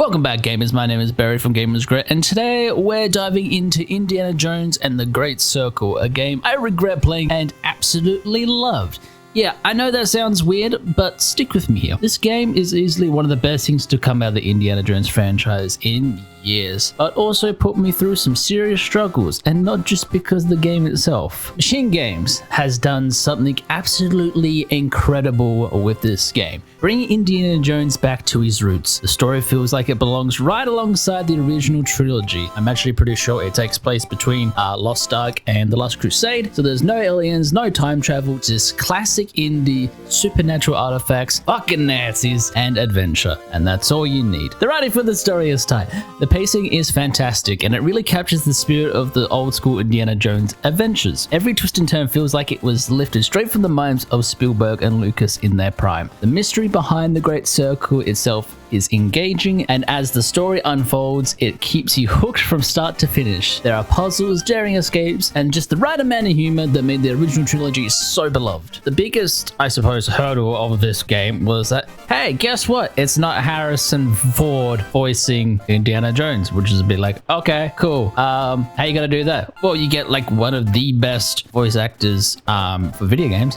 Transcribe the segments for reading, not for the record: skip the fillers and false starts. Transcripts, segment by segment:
Welcome back, gamers. My name is Barry from Gamers Grit, and today we're diving into Indiana Jones and the Great Circle, a game I regret playing and absolutely loved. Yeah, I know that sounds weird, but stick with me here. This game is easily one of the best things to come out of the Indiana Jones franchise in years, but also put me through some serious struggles, and not just because of the game itself. Machine Games has done something absolutely incredible with this game, bringing Indiana Jones back to his roots. The story feels like it belongs right alongside the original trilogy. I'm actually pretty sure it takes place between Lost Ark and The Last Crusade, so there's no aliens, no time travel, just classic Indy, supernatural artifacts, fucking Nazis, and adventure. And that's all you need. The writing for the story is tight. The pacing is fantastic, and it really captures the spirit of the old school Indiana Jones adventures. Every twist and turn feels like it was lifted straight from the minds of Spielberg and Lucas in their prime. The mystery behind the Great Circle itself is engaging, and as the story unfolds, it keeps you hooked from start to finish. There are puzzles, daring escapes, and just the right amount of humor that made the original trilogy so beloved. The biggest, I suppose, hurdle of this game was that, hey, guess what? It's not Harrison Ford voicing Indiana Jones, which is a bit like, okay, cool. How you gonna do that? Well, you get like one of the best voice actors for video games.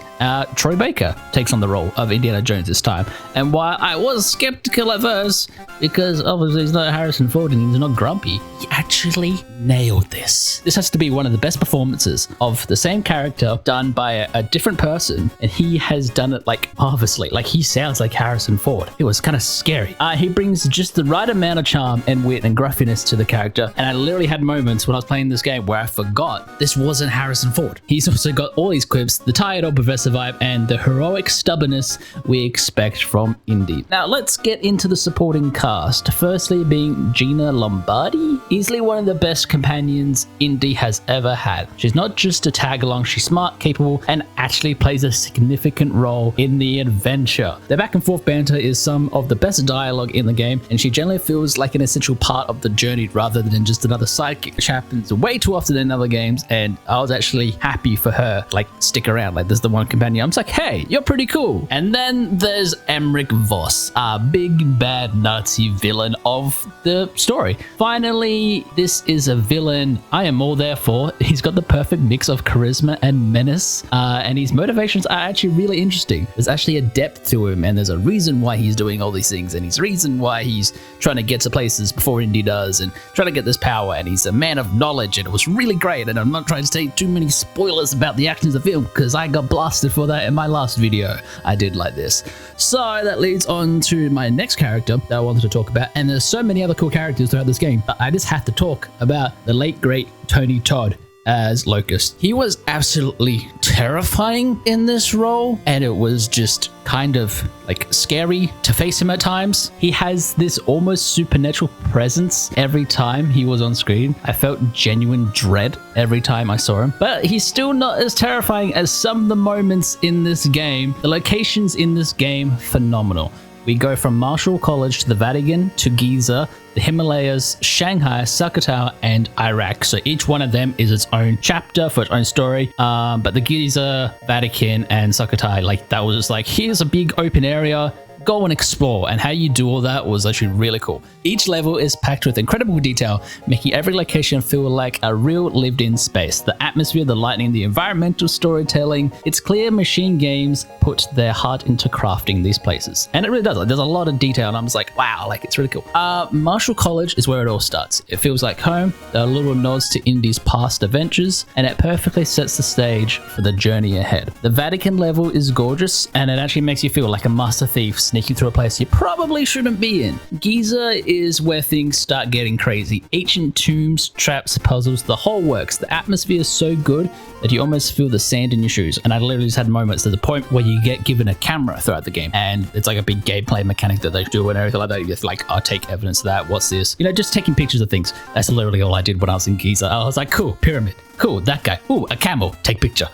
Troy Baker takes on the role of Indiana Jones this time, and while I was skeptical at first, because obviously he's not Harrison Ford and he's not grumpy, he actually nailed this. This has to be one of the best performances of the same character done by a different person, and he has done it like marvelously. Like, he sounds like Harrison Ford. It was kind of scary. He brings just the right amount of charm and wit and gruffiness to the character, and I literally had moments when I was playing this game where I forgot this wasn't Harrison Ford. He's also got all these quips, the tired old professor vibe, and the heroic stubbornness we expect from Indy. Now let's get into the supporting cast, firstly being Gina Lombardi, easily one of the best companions Indy has ever had. She's not just a tag along, she's smart, capable, and actually plays a significant role in the adventure. Their back and forth banter is some of the best dialogue in the game, and she generally feels like an essential part of the journey rather than just another sidekick, which happens way too often in other games, and I was actually happy for her, like, stick around. Like, there's the one companion, I'm just like, hey, you're pretty cool. And then there's Emmerich Voss, a big bad Nazi villain of the story. Finally, this is a villain I am all there for. He's got the perfect mix of charisma and menace, and his motivations are actually really interesting. There's actually a depth to him, and there's a reason why he's doing all these things, and his reason why he's trying to get to places before Indy does, and trying to get this power, and he's a man of knowledge, and it was really great. And I'm not trying to say too many spoilers about the actions of the film, because I got blasted for that in my last video I did like this. So that leads on to my next character that I wanted to talk about, and there's so many other cool characters throughout this game, but I just have to talk about the late great Tony Todd as Locust. He was absolutely terrifying in this role, and it was just kind of like scary to face him at times. He has this almost supernatural presence every time he was on screen. I felt genuine dread every time I saw him, but he's still not as terrifying as some of the moments in this game. The locations in this game, phenomenal. We go from Marshall College to the Vatican to Giza, the Himalayas, Shanghai, Sakatao, and Iraq. So each one of them is its own chapter for its own story. But the Giza, Vatican, and Sakatao, like, that was just like, here's a big open area, go and explore, and how you do all that was actually really cool. Each level is packed with incredible detail, making every location feel like a real lived-in space. The atmosphere, the lighting, the environmental storytelling, it's clear Machine Games put their heart into crafting these places, and it really does. Like, there's a lot of detail, and I'm just like, wow, like, it's really cool. Marshall College is where it all starts. It feels like home. There are little nods to Indy's past adventures, and it perfectly sets the stage for the journey ahead. The Vatican level is gorgeous, and it actually makes you feel like a master thief sneaking through a place you probably shouldn't be in. Giza is where things start getting crazy. Ancient tombs, traps, puzzles, the whole works. The atmosphere is so good that you almost feel the sand in your shoes. And I literally just had moments to the point where you get given a camera throughout the game, and it's like a big gameplay mechanic that they do and everything like that. You're just like, I'll take evidence of that. What's this? You know, just taking pictures of things. That's literally all I did when I was in Giza. I was like, cool, pyramid. Cool, that guy. Ooh, a camel. Take picture.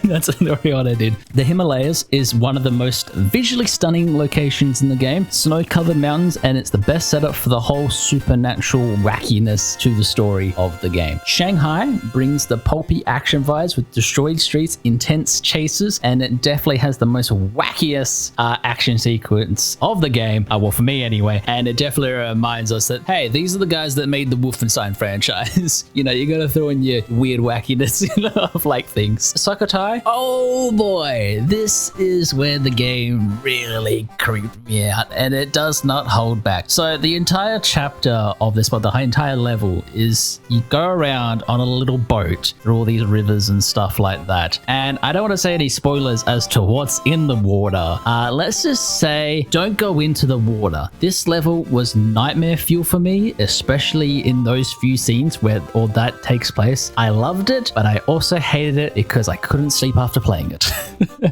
That's literally what I did. The Himalayas is one of the most visually stunning locations in the game. Snow-covered mountains, and it's the best setup for the whole supernatural wackiness to the story of the game. Shanghai brings the pulpy action vibes with destroyed streets, intense chases, and it definitely has the most wackiest action sequence of the game. Well, for me anyway. And it definitely reminds us that, hey, these are the guys that made the Wolfenstein franchise. You know, you gotta throw in your weird wackiness of like things. Sukhothai, oh boy, this is where the game really creeped me out, and it does not hold back. So the entire chapter of this, but the entire level is you go around on a little boat through all these rivers and stuff like that. And I don't want to say any spoilers as to what's in the water. Let's just say don't go into the water. This level was nightmare fuel for me, especially in those few scenes where all that takes place. I loved it, but I also hated it because I couldn't sleep after playing it.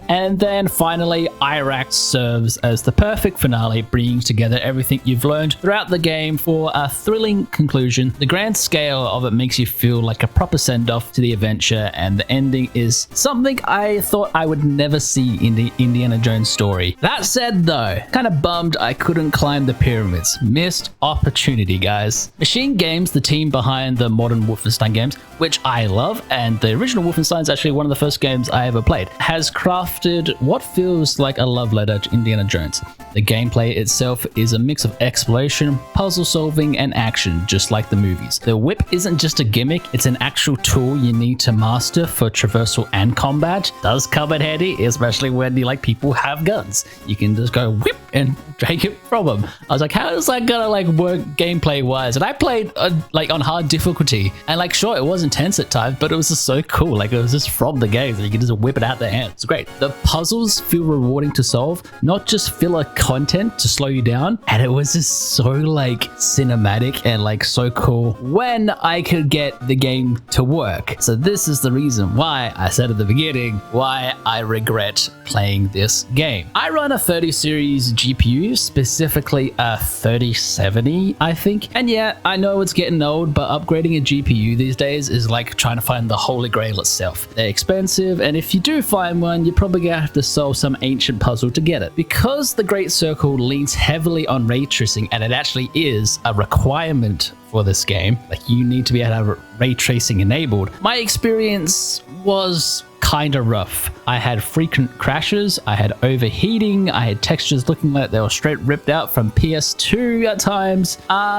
And then finally, Iraq serves as the perfect finale, bringing together everything you've learned throughout the game for a thrilling conclusion. The grand scale of it makes you feel like a proper send-off to the adventure, and the ending is something I thought I would never see in the Indiana Jones story. That said though, kind of bummed I couldn't climb the pyramids. Missed opportunity, guys. MachineGames, the team behind the modern Wolfenstein games, which I love, and the original Wolfenstein is actually one of the first games I ever played, has crafted what feels like a love letter to Indiana Jones. The gameplay itself is a mix of exploration, puzzle solving, and action, just like the movies. The whip isn't just a gimmick, it's an actual tool you need to master for traversal and combat. Does come in handy, especially when people have guns. You can just go whip and take it from them. I was like, how is that gonna work gameplay wise? And I played on hard difficulty, and sure, it was intense at times, but it was just so cool. It was just from the game, so you can just whip it out their hands. It's great. The puzzles feel rewarding to solve, not just filler content to slow you down. And it was just so cinematic and so cool when I could get the game to work. So this is the reason why I said at the beginning why I regret playing this game. I run a 30 series GPU, specifically a 3070, I think. And yeah, I know it's getting old, but upgrading a GPU these days is like trying to find the holy grail itself. They're expensive, and if you do find one, you're probably gonna have to solve some ancient puzzle to get it. Because the Great Circle leans heavily on ray tracing, and it actually is a requirement for this game, you need to be able to have ray tracing enabled, my experience was kind of rough. I had frequent crashes, I had overheating, I had textures looking like they were straight ripped out from PS2 at times,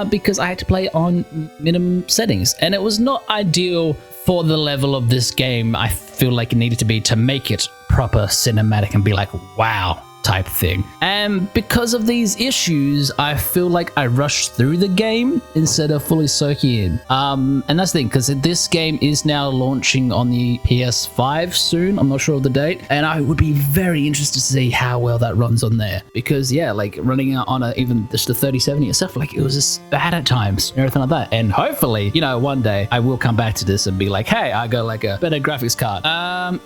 because I had to play on minimum settings, and it was not ideal for the level of this game. I feel like it needed to be to make it proper cinematic and be wow type thing. And because of these issues, I feel like I rushed through the game instead of fully soaking in. And that's the thing, because this game is now launching on the PS5 soon. I'm not sure of the date, and I would be very interested to see how well that runs on there. Because yeah, running out on even just the 3070 itself, it was just bad at times and everything like that. And hopefully, one day I will come back to this and be hey, I got a better graphics card.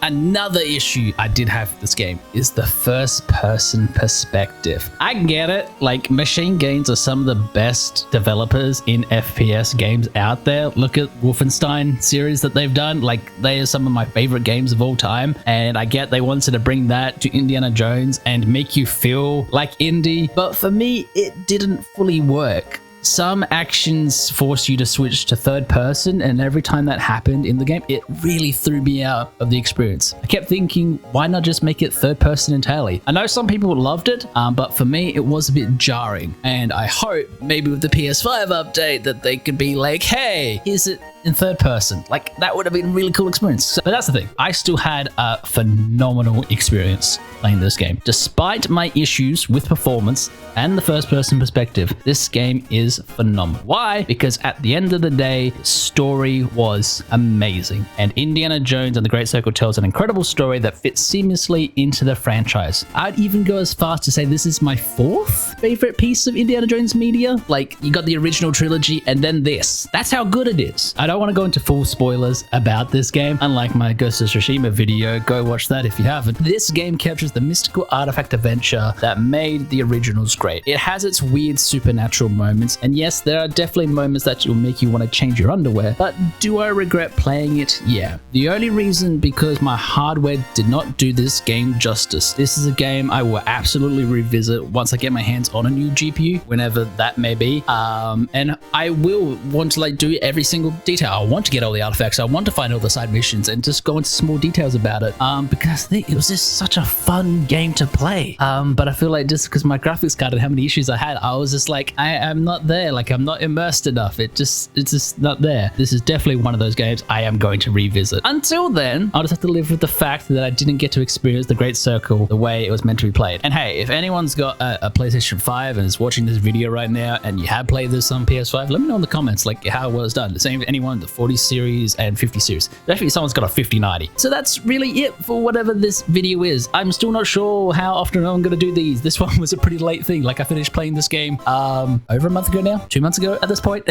Another issue I did have with this game is the first person perspective. I get it. MachineGames are some of the best developers in FPS games out there. Look at Wolfenstein series that they've done. They are some of my favorite games of all time. And I get they wanted to bring that to Indiana Jones and make you feel like Indy. But for me, it didn't fully work. Some actions force you to switch to third person, and every time that happened in the game, it really threw me out of the experience. I kept thinking, why not just make it third person entirely? I know some people loved it, but for me, it was a bit jarring. And I hope maybe with the PS5 update that they could be hey, here's it in third person. That would have been a really cool experience. But that's the thing. I still had a phenomenal experience playing this game. Despite my issues with performance and the first person perspective, this game is phenomenal. Why? Because at the end of the day, story was amazing. And Indiana Jones and the Great Circle tells an incredible story that fits seamlessly into the franchise. I'd even go as far to say this is my fourth favorite piece of Indiana Jones media. You got the original trilogy and then this. That's how good it is. I don't want to go into full spoilers about this game. Unlike my Ghost of Tsushima video, go watch that if you haven't. This game captures the mystical artifact adventure that made the originals great. It has its weird supernatural moments, And yes, there are definitely moments that will make you want to change your underwear, but do I regret playing it? Yeah. The only reason because my hardware did not do this game justice. This is a game I will absolutely revisit once I get my hands on a new GPU, whenever that may be. And I will want to like do every single detail. I want to get all the artifacts. I want to find all the side missions and just go into small details about it. Because I think it was just such a fun game to play. But I feel like just because my graphics card and how many issues I had, I was just like, I'm not there. Like I'm not immersed enough. It's just not there. This is definitely one of those games I am going to revisit. Until then, I'll just have to live with the fact that I didn't get to experience the Great Circle the way it was meant to be played. And hey, if anyone's got a PlayStation 5 and is watching this video right now and you have played this on PS5, let me know in the comments like how well it's done. The same for anyone, the 40 series and 50 series. Definitely someone's got a 5090. So that's really it for whatever this video is. I'm still not sure how often I'm going to do these. This one was a pretty late thing. Like I finished playing this game over a month ago now, 2 months ago at this point.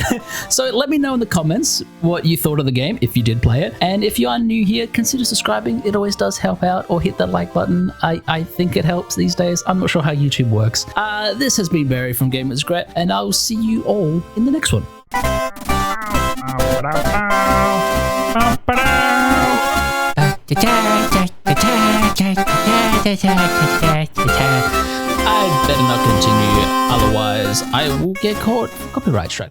So let me know in the comments what you thought of the game if you did play it. And if you are new here, consider subscribing. It always does help out, or hit that like button. I think it helps these days. I'm not sure how YouTube works. This has been Barry from Gamer's Regret, and I'll see you all in the next one. I'd better not continue, otherwise I will get caught. Copyright strike.